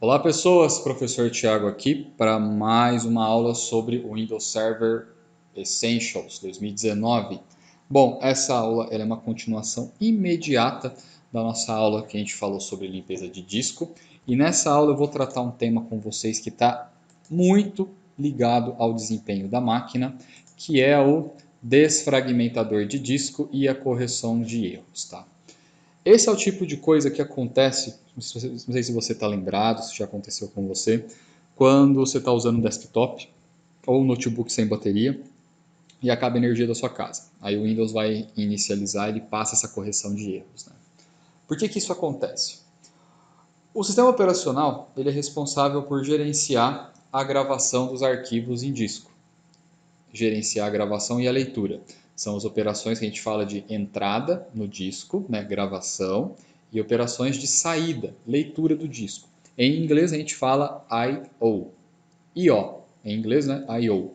Olá pessoas, professor Tiago aqui para mais uma aula sobre o Windows Server Essentials 2019. Bom, essa aula ela é uma continuação imediata da nossa aula que a gente falou sobre limpeza de disco. E nessa aula eu vou tratar um tema com vocês que está muito ligado ao desempenho da máquina, que é o desfragmentador de disco e a correção de erros, tá? Esse é o tipo de coisa que acontece, não sei se você está lembrado, se já aconteceu com você, quando você está usando um desktop ou um notebook sem bateria e acaba a energia da sua casa. Aí o Windows vai inicializar e ele passa essa correção de erros, né? Por que isso acontece? O sistema operacional ele é responsável por gerenciar a gravação dos arquivos em disco, gerenciar a gravação e a leitura. São as operações que a gente fala de entrada no disco, né, gravação, e operações de saída, leitura do disco. Em inglês a gente fala I/O. I/O, em inglês, né, I/O.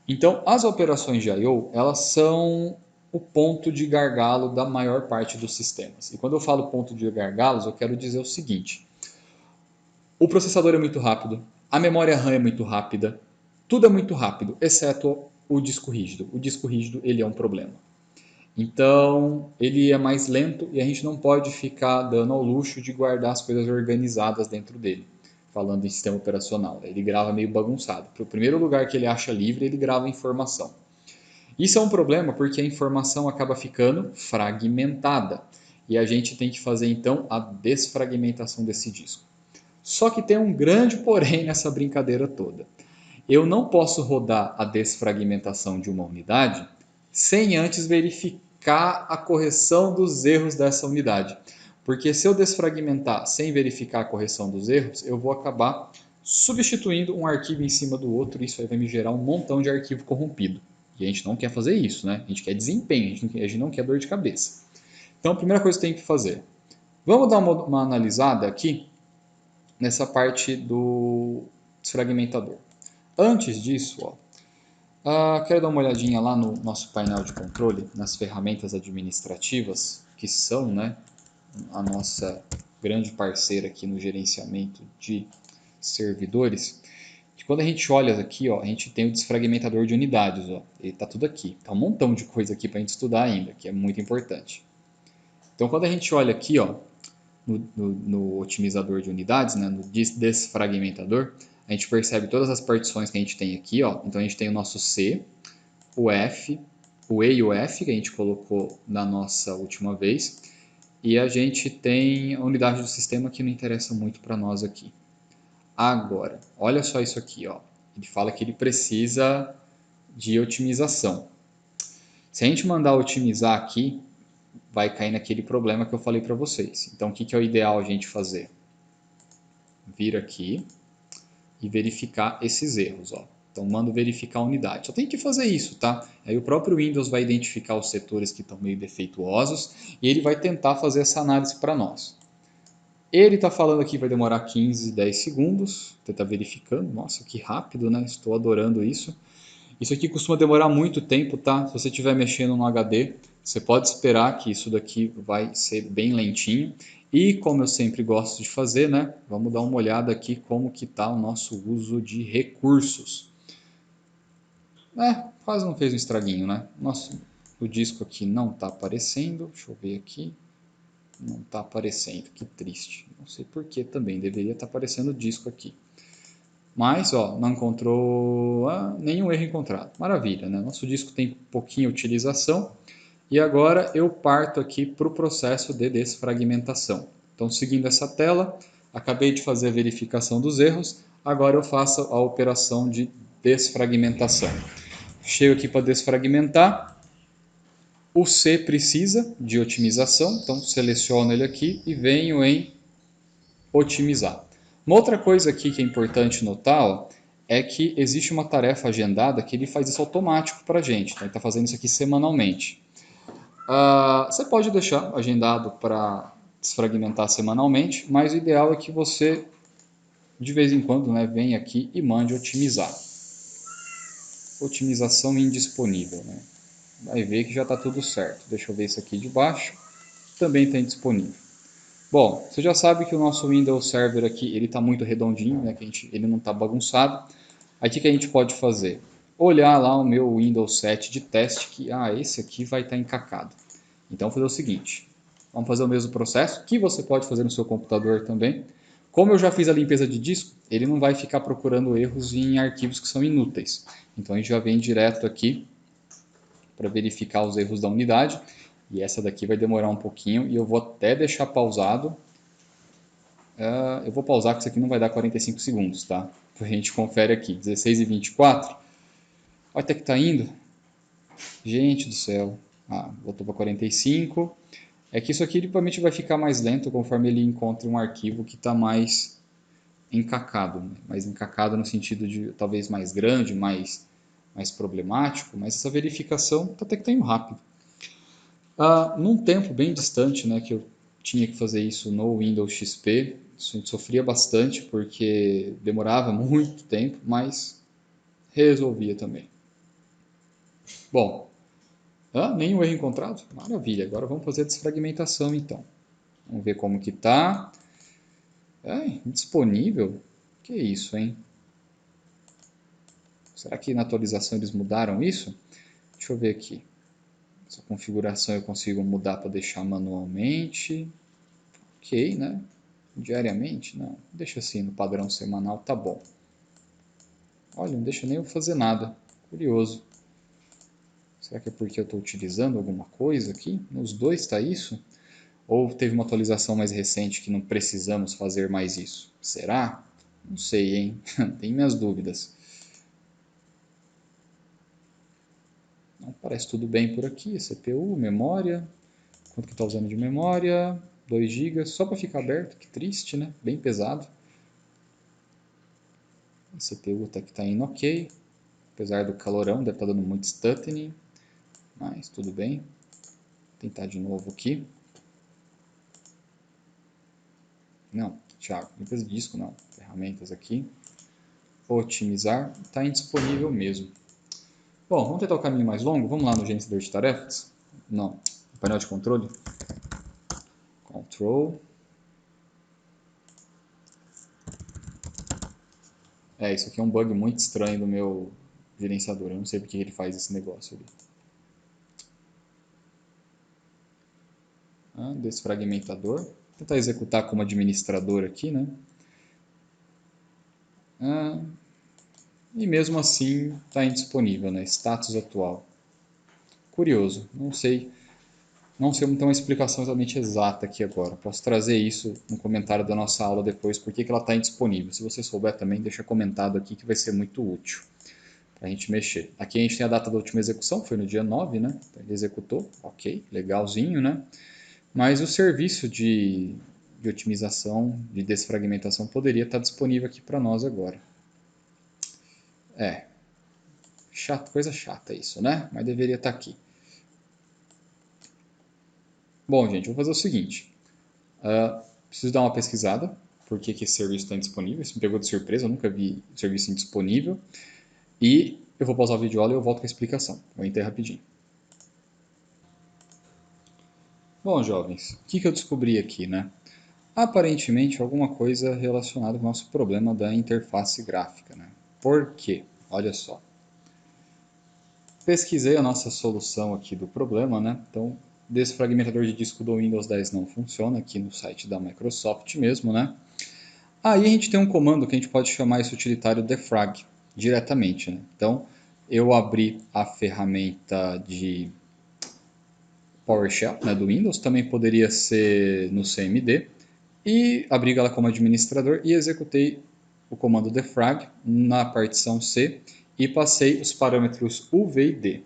Então, as operações de I/O, elas são o ponto de gargalo da maior parte dos sistemas. E quando eu falo ponto de gargalos, eu quero dizer o seguinte: o processador é muito rápido, a memória RAM é muito rápida, tudo é muito rápido, exceto o disco rígido. O disco rígido ele é um problema. Então, ele é mais lento e a gente não pode ficar dando ao luxo de guardar as coisas organizadas dentro dele. Falando em sistema operacional, ele grava meio bagunçado. Para o primeiro lugar que ele acha livre, ele grava informação. Isso é um problema porque a informação acaba ficando fragmentada. E a gente tem que fazer então a desfragmentação desse disco. Só que tem um grande porém nessa brincadeira toda. Eu não posso rodar a desfragmentação de uma unidade sem antes verificar a correção dos erros dessa unidade. Porque se eu desfragmentar sem verificar a correção dos erros, eu vou acabar substituindo um arquivo em cima do outro e isso aí vai me gerar um montão de arquivo corrompido. E a gente não quer fazer isso, né? A gente quer desempenho, a gente não quer dor de cabeça. Então, a primeira coisa que tem que fazer. Vamos dar uma analisada aqui nessa parte do desfragmentador. Antes disso, ó, quero dar uma olhadinha lá no nosso painel de controle, nas ferramentas administrativas, que são, né, a nossa grande parceira aqui no gerenciamento de servidores. Que quando a gente olha aqui, ó, a gente tem o desfragmentador de unidades. Ó, ele está tudo aqui. Tá um montão de coisa aqui para a gente estudar ainda, que é muito importante. Então, quando a gente olha aqui, ó, no otimizador de unidades, né, no desfragmentador, a gente percebe todas as partições que a gente tem aqui. Ó. Então a gente tem o nosso C, o F, o E e o F, que a gente colocou na nossa última vez, e a gente tem a unidade do sistema que não interessa muito para nós aqui. Agora, olha só isso aqui. Ó. Ele fala que ele precisa de otimização. Se a gente mandar otimizar aqui, vai cair naquele problema que eu falei para vocês. Então, o que é o ideal a gente fazer? Vir aqui e verificar esses erros. Ó. Então, mando verificar a unidade. Só tem que fazer isso, tá? Aí o próprio Windows vai identificar os setores que estão meio defeituosos e ele vai tentar fazer essa análise para nós. Ele está falando aqui que vai demorar 15, 10 segundos. Você está verificando. Nossa, que rápido, né? Estou adorando isso. Isso aqui costuma demorar muito tempo, tá? Se você estiver mexendo no HD, você pode esperar que isso daqui vai ser bem lentinho. E como eu sempre gosto de fazer, né? Vamos dar uma olhada aqui como que está o nosso uso de recursos. Quase não fez um estraguinho, né? Nossa, o disco aqui não está aparecendo. Deixa eu ver aqui. Não está aparecendo, que triste. Não sei por que também, deveria estar aparecendo o disco aqui. Mas, ó, não encontrou nenhum erro encontrado. Maravilha, né? Nosso disco tem pouquinha utilização. E agora eu parto aqui para o processo de desfragmentação. Então, seguindo essa tela, acabei de fazer a verificação dos erros. Agora eu faço a operação de desfragmentação. Chego aqui para desfragmentar. O C precisa de otimização, então seleciono ele aqui e venho em otimizar. Uma outra coisa aqui que é importante notar, ó, é que existe uma tarefa agendada que ele faz isso automático para a gente. Tá? Ele está fazendo isso aqui semanalmente. Você pode deixar agendado para desfragmentar semanalmente, mas o ideal é que você, de vez em quando, né, venha aqui e mande otimizar. Otimização indisponível. Né? Vai ver que já está tudo certo. Deixa eu ver isso aqui de baixo. Também está indisponível. Bom, você já sabe que o nosso Windows Server aqui ele está muito redondinho, né? Ele não está bagunçado. Aí o que a gente pode fazer? Olhar lá o meu Windows 7 de teste, que esse aqui vai estar encacado. Então vou fazer o seguinte, vamos fazer o mesmo processo, que você pode fazer no seu computador também. Como eu já fiz a limpeza de disco, ele não vai ficar procurando erros em arquivos que são inúteis. Então a gente já vem direto aqui para verificar os erros da unidade. E essa daqui vai demorar um pouquinho e eu vou até deixar pausado. Eu vou pausar, porque isso aqui não vai dar 45 segundos, tá? A gente confere aqui, 16 e 24. Olha até que tá indo. Gente do céu. Voltou para 45. É que isso aqui provavelmente vai ficar mais lento conforme ele encontre um arquivo que está mais encacado. Né? Mais encacado no sentido de talvez mais grande, mais problemático, mas essa verificação até que está indo rápido. Num tempo bem distante, né, que eu tinha que fazer isso no Windows XP, a gente sofria bastante porque demorava muito tempo, mas resolvia também. Bom, nenhum erro encontrado? Maravilha, agora vamos fazer a desfragmentação então. Vamos ver como que está. Indisponível? Que isso, hein? Será que na atualização eles mudaram isso? Deixa eu ver aqui. Essa configuração eu consigo mudar para deixar manualmente. Ok, né? Diariamente? Não. Deixa assim no padrão semanal, tá bom. Olha, não deixa nem eu fazer nada. Curioso. Será que é porque eu estou utilizando alguma coisa aqui? Nos dois está isso? Ou teve uma atualização mais recente que não precisamos fazer mais isso? Será? Não sei, hein? Tenho minhas dúvidas. Não, parece tudo bem por aqui. CPU, memória. Quanto que está usando de memória? 2 GB, só para ficar aberto. Que triste, né? Bem pesado. A CPU até que está indo ok. Apesar do calorão, deve estar dando muito stuttering. Mas tudo bem. Vou tentar de novo aqui. Não, Thiago, limpeza de disco não. Ferramentas aqui. Otimizar. Está indisponível mesmo. Bom, vamos tentar o caminho mais longo. Vamos lá no gerenciador de tarefas. Não, no painel de controle. Control. Isso aqui é um bug muito estranho do meu gerenciador. Eu não sei porque ele faz esse negócio ali. Desfragmentador. Vou tentar executar como administrador aqui, né? E mesmo assim está indisponível, né? Status atual. Curioso, não sei então uma explicação exatamente exata aqui agora. Posso trazer isso no comentário da nossa aula depois, por que ela está indisponível. Se você souber também, deixa comentado aqui que vai ser muito útil para a gente mexer. Aqui a gente tem a data da última execução, foi no dia 9, né? Então ele executou, ok, legalzinho, né? Mas o serviço de otimização, de desfragmentação, poderia estar disponível aqui para nós agora. Coisa chata isso, né? Mas deveria estar aqui. Bom, gente, vou fazer o seguinte. Preciso dar uma pesquisada, por que esse serviço está indisponível. Isso me pegou de surpresa, eu nunca vi serviço indisponível. E eu vou pausar o vídeo aula e eu volto com a explicação. Vou entrar rapidinho. Bom, jovens, o que eu descobri aqui, né? Aparentemente alguma coisa relacionada com o nosso problema da interface gráfica, né? Por quê? Olha só. Pesquisei a nossa solução aqui do problema, né? Então, desfragmentador de disco do Windows 10 não funciona aqui no site da Microsoft mesmo, né? Aí a gente tem um comando que a gente pode chamar esse utilitário defrag diretamente, né? Então, eu abri a ferramenta de PowerShell, né, do Windows, também poderia ser no CMD, e abri ela como administrador e executei o comando defrag na partição C e passei os parâmetros UV e D.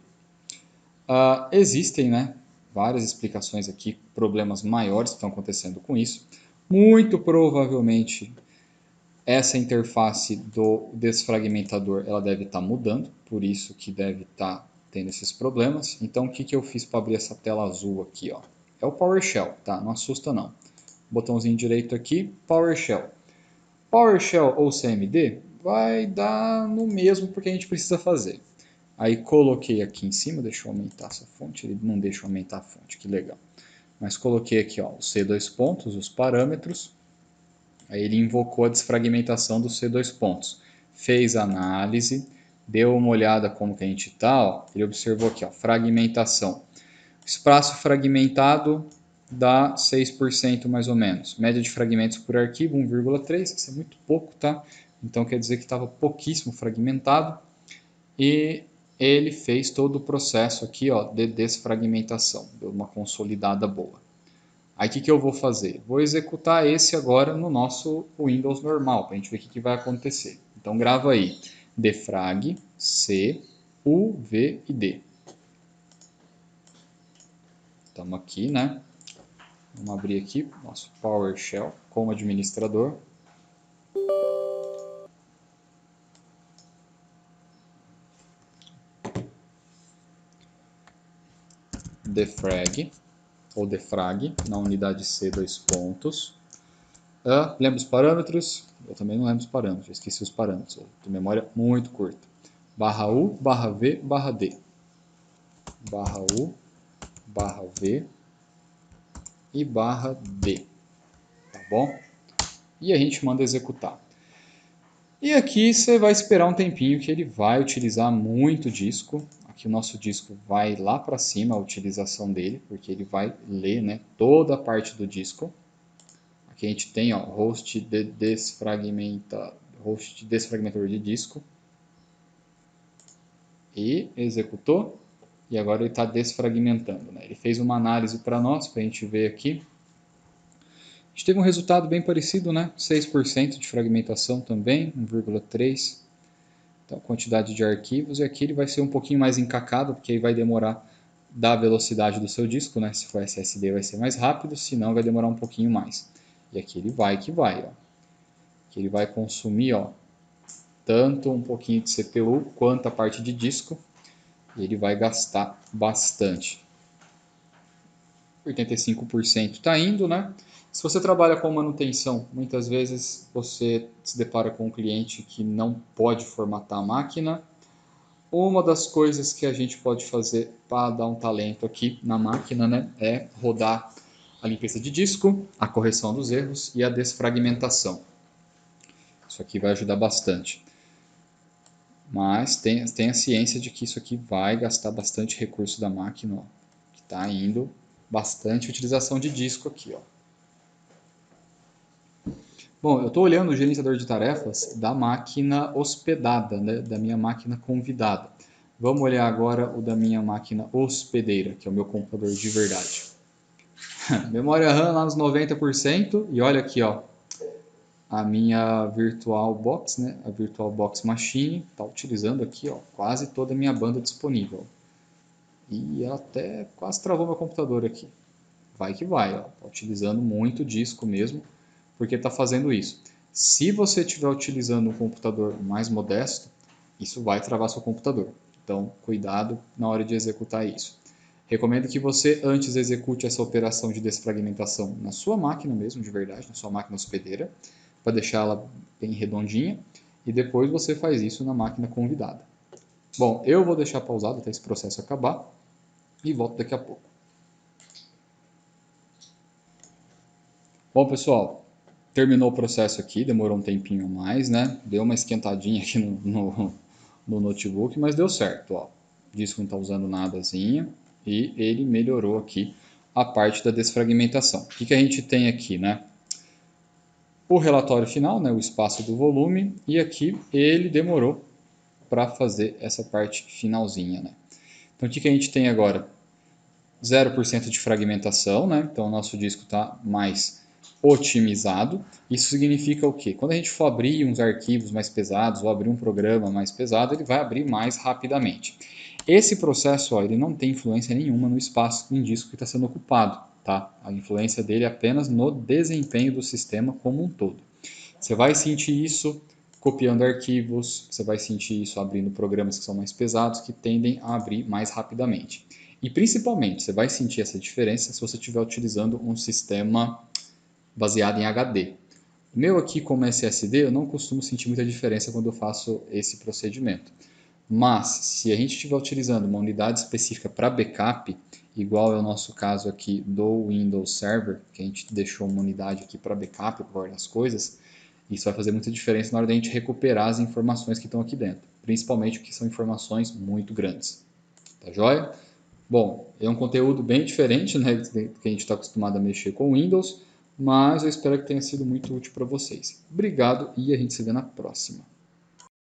Existem, né, várias explicações aqui, problemas maiores que estão acontecendo com isso. Muito provavelmente essa interface do desfragmentador ela deve estar mudando, por isso que deve estar tendo esses problemas. Então o que eu fiz para abrir essa tela azul aqui? Ó? É o PowerShell, tá? Não assusta não. Botãozinho direito aqui, PowerShell. PowerShell ou CMD vai dar no mesmo porque a gente precisa fazer. Aí coloquei aqui em cima, deixa eu aumentar essa fonte, ele não deixa eu aumentar a fonte, que legal. mas coloquei aqui ó, o C2 pontos, os parâmetros, aí ele invocou a desfragmentação do C2 pontos, fez a análise, deu uma olhada como que a gente está, ele observou aqui, ó, fragmentação. Espaço fragmentado dá 6% mais ou menos. Média de fragmentos por arquivo, 1,3, isso é muito pouco, tá? Então quer dizer que estava pouquíssimo fragmentado. E ele fez todo o processo aqui ó, de desfragmentação, deu uma consolidada boa. Aí o que eu vou fazer? Vou executar esse agora no nosso Windows normal, para a gente ver o que vai acontecer. Então grava aí, defrag, C, U, V e D. Estamos aqui, né? Vamos abrir aqui nosso PowerShell como administrador. Defrag, ou defrag, na unidade C, dois pontos. Lembra os parâmetros? Eu também não lembro os parâmetros, esqueci os parâmetros. Eu tenho memória muito curta. Barra U, barra V, barra D. Barra U, barra V e barra D. Tá bom? E a gente manda executar. E aqui você vai esperar um tempinho que ele vai utilizar muito disco. Aqui o nosso disco vai lá para cima a utilização dele, porque ele vai ler, né, toda a parte do disco. Aqui a gente tem ó, host desfragmentador de disco. E executou. E agora ele está desfragmentando. Né? Ele fez uma análise para nós, para a gente ver aqui. A gente teve um resultado bem parecido, né? 6% de fragmentação também, 1,3%. Então, quantidade de arquivos. E aqui ele vai ser um pouquinho mais encacado, porque aí vai demorar da velocidade do seu disco, né? Se for SSD vai ser mais rápido, se não vai demorar um pouquinho mais. E aqui ele vai que vai, ó. Aqui ele vai consumir, ó, tanto um pouquinho de CPU quanto a parte de disco. E ele vai gastar bastante. 85% está indo, né? Se você trabalha com manutenção, muitas vezes você se depara com um cliente que não pode formatar a máquina. Uma das coisas que a gente pode fazer para dar um talento aqui na máquina, né, é rodar a limpeza de disco, a correção dos erros e a desfragmentação. Isso aqui vai ajudar bastante. Mas tem a ciência de que isso aqui vai gastar bastante recurso da máquina, ó, que está indo bastante utilização de disco aqui, ó. Bom, eu estou olhando o gerenciador de tarefas da máquina hospedada, né, da minha máquina convidada. Vamos olhar agora o da minha máquina hospedeira, que é o meu computador de verdade. Memória RAM lá nos 90%, e olha aqui, ó, a minha VirtualBox, né, a VirtualBox Machine, está utilizando aqui ó, quase toda a minha banda disponível. E ela até quase travou meu computador aqui. Vai que vai, ó, tá utilizando muito disco mesmo, porque está fazendo isso. Se você estiver utilizando um computador mais modesto, isso vai travar seu computador. Então, cuidado na hora de executar isso. Recomendo que você antes execute essa operação de desfragmentação na sua máquina mesmo, de verdade, na sua máquina hospedeira, para deixá-la bem redondinha, e depois você faz isso na máquina convidada. Bom, eu vou deixar pausado até esse processo acabar e volto daqui a pouco. Bom, pessoal, terminou o processo aqui, demorou um tempinho a mais, né? Deu uma esquentadinha aqui no notebook, mas deu certo, ó. O disco não está usando nadazinho e ele melhorou aqui a parte da desfragmentação. O que a gente tem aqui, né? O relatório final, né, o espaço do volume, e aqui ele demorou para fazer essa parte finalzinha. Né? Então o que a gente tem agora? 0% de fragmentação, né? Então o nosso disco está mais otimizado. Isso significa o quê? Quando a gente for abrir uns arquivos mais pesados ou abrir um programa mais pesado, ele vai abrir mais rapidamente. Esse processo ó, ele não tem influência nenhuma no espaço em disco que está sendo ocupado. Tá? A influência dele é apenas no desempenho do sistema como um todo. Você vai sentir isso copiando arquivos, você vai sentir isso abrindo programas que são mais pesados, que tendem a abrir mais rapidamente. E principalmente, você vai sentir essa diferença se você estiver utilizando um sistema baseado em HD. O meu aqui como SSD, eu não costumo sentir muita diferença quando eu faço esse procedimento. Mas, se a gente estiver utilizando uma unidade específica para backup, igual é o nosso caso aqui do Windows Server, que a gente deixou uma unidade aqui para backup, para guardar as coisas, isso vai fazer muita diferença na hora da gente recuperar as informações que estão aqui dentro, principalmente porque são informações muito grandes. Tá joia? Bom, é um conteúdo bem diferente, né, do que a gente está acostumado a mexer com Windows, mas eu espero que tenha sido muito útil para vocês. Obrigado e a gente se vê na próxima.